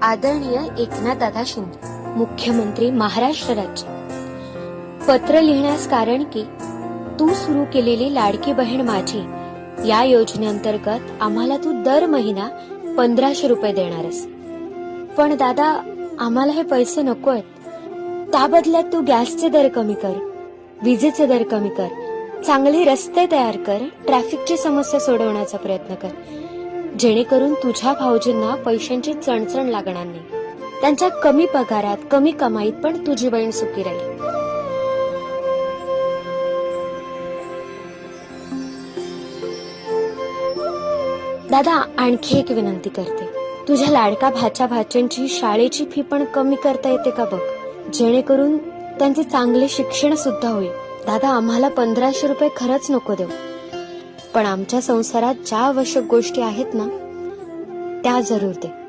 आदरणीय एकनाथदादा शिंदे, मुख्यमंत्री महाराष्ट्र राज्य. पत्र लिहिण्यास कारण की तू सुरू केलेली लाडकी बहीण माझी या योजनेअंतर्गत आम्हाला तू दर महिना 1500 रुपये देणारस. पण दादा, आम्हाला हे पैसे नको आहेत. त्या बदल्यात तू गॅसचे दर कमी कर, विजेचे दर कमी कर, चांगले रस्ते तयार कर, ट्रॅफिकची समस्या सोडवण्याचा प्रयत्न कर, जेणेकरून तुझ्या भाऊजींना पैशांची चणचण लागणार नाही. त्यांच्या कमी पगारात, कमी कमाईत पण तुझी बहीण सुखी राहील. दादा, आणखी एक विनंती करते. तुझ्या लाडका भाच्या भाच्यांची शाळेची फी पण कमी करता येते का बघ, जेणेकरून त्यांचे चांगले शिक्षण सुद्धा होईल. दादा, आम्हाला 1500 रुपये खरंच नको देऊ, पण आमच्या संसारात ज्या आवश्यक गोष्टी आहेत ना, त्या जरूर दे.